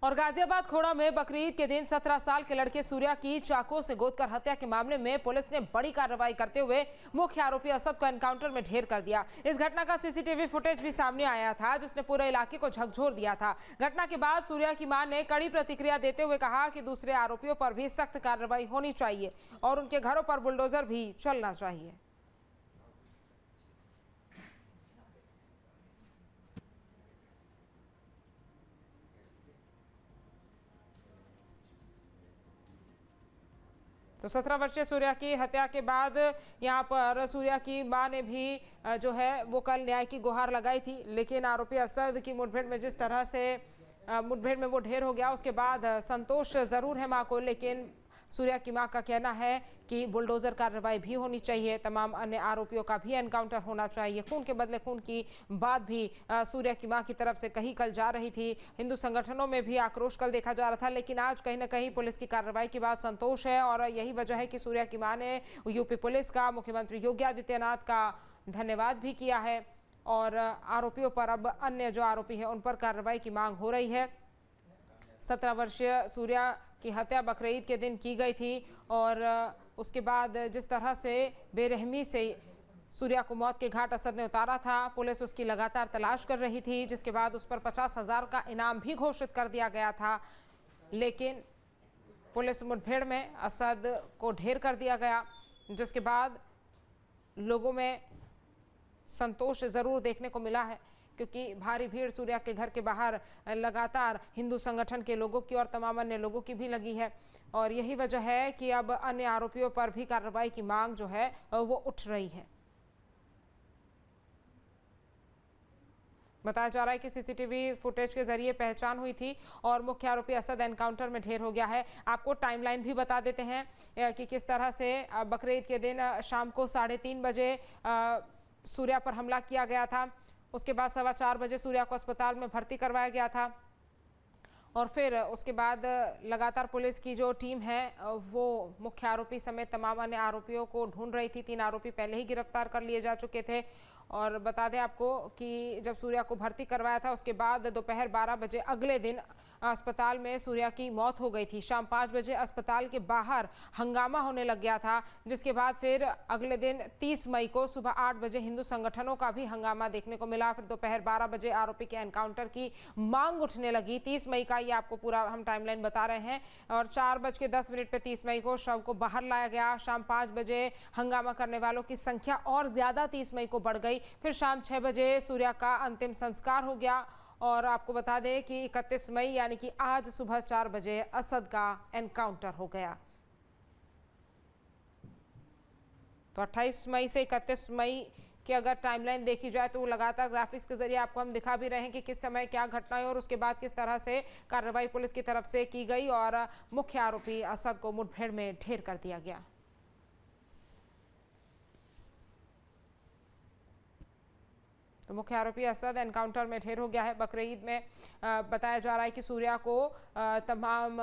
और गाजियाबाद खोड़ा में बकरीद के दिन 17 साल के लड़के सूर्या की चाकू से गोदकर हत्या के मामले में पुलिस ने बड़ी कार्रवाई करते हुए मुख्य आरोपी असद को एनकाउंटर में ढेर कर दिया। इस घटना का सीसीटीवी फुटेज भी सामने आया था, जिसने पूरे इलाके को झकझोर दिया था। घटना के बाद सूर्या की मां ने कड़ी प्रतिक्रिया देते हुए कहा कि दूसरे आरोपियों पर भी सख्त कार्रवाई होनी चाहिए और उनके घरों पर बुलडोजर भी चलना चाहिए। तो 17 वर्षीय सूर्या की हत्या के बाद यहां पर सूर्या की मां ने भी जो है वो कल न्याय की गुहार लगाई थी, लेकिन आरोपी असद की मुठभेड़ में जिस तरह से मुठभेड़ में वो ढेर हो गया, उसके बाद संतोष जरूर है मां को, लेकिन सूर्या की मां का कहना है कि बुलडोजर कार्रवाई भी होनी चाहिए, तमाम अन्य आरोपियों का भी एनकाउंटर होना चाहिए। खून के बदले खून की बात भी सूर्या की मां की तरफ से कही कल जा रही थी। हिंदू संगठनों में भी आक्रोश कल देखा जा रहा था, लेकिन आज कहीं ना कहीं पुलिस की कार्रवाई के बाद संतोष है और यही वजह है कि सूर्या की मां ने यूपी पुलिस का, मुख्यमंत्री योगी आदित्यनाथ का धन्यवाद भी किया है और आरोपियों पर अब अन्य जो आरोपी है उन पर कार्रवाई की मांग हो रही है। 17 वर्षीय सूर्या की हत्या बकरीद के दिन की गई थी और उसके बाद जिस तरह से बेरहमी से सूर्या को मौत के घाट असद ने उतारा था, पुलिस उसकी लगातार तलाश कर रही थी, जिसके बाद उस पर 50,000 का इनाम भी घोषित कर दिया गया था, लेकिन पुलिस मुठभेड़ में असद को ढेर कर दिया गया, जिसके बाद लोगों में संतोष जरूर देखने को मिला है, क्योंकि भारी भीड़ सूर्या के घर के बाहर लगातार हिंदू संगठन के लोगों की और तमाम अन्य लोगों की भी लगी है और यही वजह है कि अब अन्य आरोपियों पर भी कार्रवाई की मांग जो है वो उठ रही है। बताया जा रहा है कि सीसीटीवी फुटेज के जरिए पहचान हुई थी और मुख्य आरोपी असद एनकाउंटर में ढेर हो गया है। आपको टाइमलाइन भी बता देते हैं कि किस तरह से बकरीद के दिन शाम को 3:30 बजे सूर्या पर हमला किया गया था। उसके बाद 4:15 बजे सूर्या को अस्पताल में भर्ती करवाया गया था और फिर उसके बाद लगातार पुलिस की जो टीम है वो मुख्य आरोपी समेत तमाम अन्य आरोपियों को ढूंढ रही थी। 3 आरोपी पहले ही गिरफ्तार कर लिए जा चुके थे और बता दें आपको कि जब सूर्या को भर्ती करवाया था उसके बाद दोपहर 12 बजे अगले दिन अस्पताल में सूर्या की मौत हो गई थी। शाम 5 बजे अस्पताल के बाहर हंगामा होने लग गया था, जिसके बाद फिर अगले दिन 30 मई को सुबह 8 बजे हिंदू संगठनों का भी हंगामा देखने को मिला। फिर दोपहर 12 बजे आरोपी के एनकाउंटर की मांग उठने लगी। 30 मई का ये आपको पूरा हम टाइमलाइन बता रहे हैं और 4:10 पे 30 मई को शव को बाहर लाया गया। शाम 5 बजे हंगामा करने वालों की संख्या और ज्यादा 30 मई को बढ़ गई। फिर शाम 6 बजे सूर्या का अंतिम संस्कार हो गया और आपको बता दें कि 31 मई यानी कि आज सुबह 4 बजे असद का एनकाउंटर हो गया। तो 28 मई से 31 मई की अगर टाइमलाइन देखी जाए तो लगातार ग्राफिक्स के जरिए आपको हम दिखा भी रहे हैं कि किस समय क्या घटना है और उसके बाद किस तरह से कार्रवाई पुलिस की तरफ से की गई और मुख्य आरोपी असद को मुठभेड़ में ढेर कर दिया गया। तो मुख्य आरोपी असद एनकाउंटर में ढेर हो गया है। बकरीद में बताया जा रहा है कि सूर्या को तमाम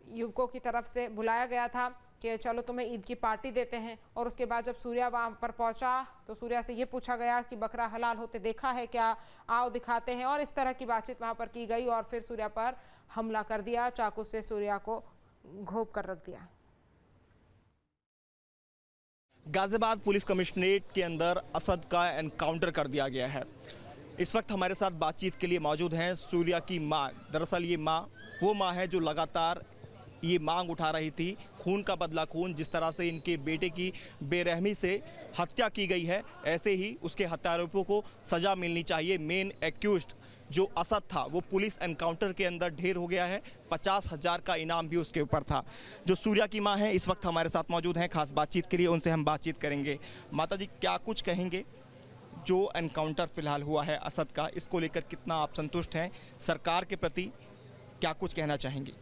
युवकों की तरफ से बुलाया गया था कि चलो तुम्हें ईद की पार्टी देते हैं और उसके बाद जब सूर्या वहाँ पर पहुंचा तो सूर्या से ये पूछा गया कि बकरा हलाल होते देखा है क्या, आओ दिखाते हैं, और इस तरह की बातचीत वहाँ पर की गई और फिर सूर्या पर हमला कर दिया, चाकू से सूर्या को घोंप कर रख दिया। गाजियाबाद पुलिस कमिश्नरेट के अंदर असद का एनकाउंटर कर दिया गया है। इस वक्त हमारे साथ बातचीत के लिए मौजूद हैं सूर्या की मां। दरअसल ये मां वो मां है जो लगातार ये मांग उठा रही थी, खून का बदला खून। जिस तरह से इनके बेटे की बेरहमी से हत्या की गई है, ऐसे ही उसके हत्यारोपियों को सज़ा मिलनी चाहिए। मेन एक्यूज्ड जो असद था वो पुलिस एनकाउंटर के अंदर ढेर हो गया है। 50,000 का इनाम भी उसके ऊपर था। जो सूर्या की मां है इस वक्त हमारे साथ मौजूद हैं खास बातचीत के लिए, उनसे हम बातचीत करेंगे। माता जी, क्या कुछ कहेंगे? जो एनकाउंटर फिलहाल हुआ है असद का, इसको लेकर कितना आप संतुष्ट हैं? सरकार के प्रति क्या कुछ कहना चाहेंगे?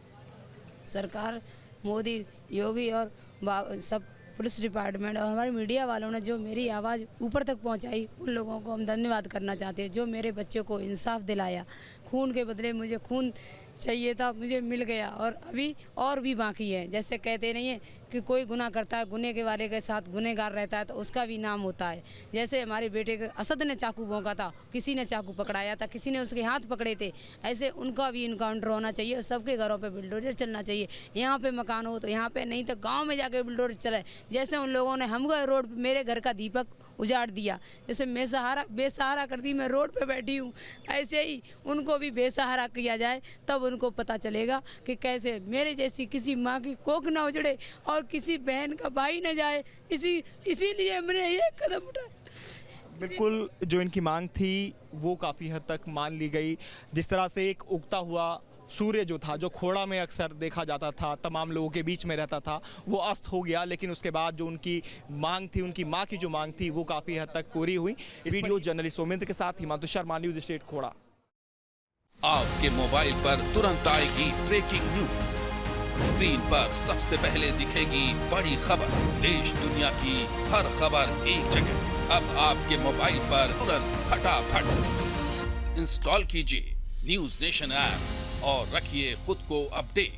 सरकार, मोदी, योगी और सब पुलिस डिपार्टमेंट और हमारे मीडिया वालों ने जो मेरी आवाज़ ऊपर तक पहुंचाई, उन लोगों को हम धन्यवाद करना चाहते हैं। जो मेरे बच्चे को इंसाफ दिलाया, खून के बदले मुझे खून चाहिए था, मुझे मिल गया। और अभी और भी बाकी है। जैसे कहते नहीं है कि कोई गुनाह करता है, गुने के वाले के साथ गुनहगार रहता है तो उसका भी नाम होता है। जैसे हमारे बेटे के असद ने चाकू भोंका था, किसी ने चाकू पकड़ाया था, किसी ने उसके हाथ पकड़े थे, ऐसे उनका भी इनकाउंटर होना चाहिए। और सबके घरों पे बुलडोजर चलना चाहिए। यहाँ पे मकान हो तो यहाँ पे, नहीं तो गाँव में जाके बुलडोजर चले। जैसे उन लोगों ने हमको रोड पे मेरे घर का दीपक उजाड़ दिया, जैसे मैं बेसहारा कर दी, मैं रोड पे बैठी हूँ, ऐसे ही उनको भी बेसहारा किया जाए, तब उनको पता चलेगा कि कैसे मेरे जैसी किसी माँ की कोख ना उजड़े और किसी बहन का भाई न जाए। इसीलिए मैंने ये कदम उठाया। बिल्कुल, जो इनकी मांग थी वो काफ़ी हद तक मान ली गई। जिस तरह से एक उगता हुआ सूर्य जो था, जो खोड़ा में अक्सर देखा जाता था, तमाम लोगों के बीच में रहता था, वो अस्त हो गया। लेकिन उसके बाद जो उनकी मांग थी, उनकी माँ की जो मांग थी, वो काफ़ी हद तक पूरी हुई। इस वीडियो जर्नलिस्ट सोमेंद्र के साथ हिमांशु शर्मा, न्यूज़ स्टेट खोड़ा। आपके मोबाइल पर तुरंत आएगी ब्रेकिंग न्यूज। स्क्रीन पर सबसे पहले दिखेगी बड़ी खबर। देश दुनिया की हर खबर एक जगह। अब आपके मोबाइल पर तुरंत फटाफट इंस्टॉल कीजिए न्यूज़ नेशन ऐप और रखिए खुद को अपडेट।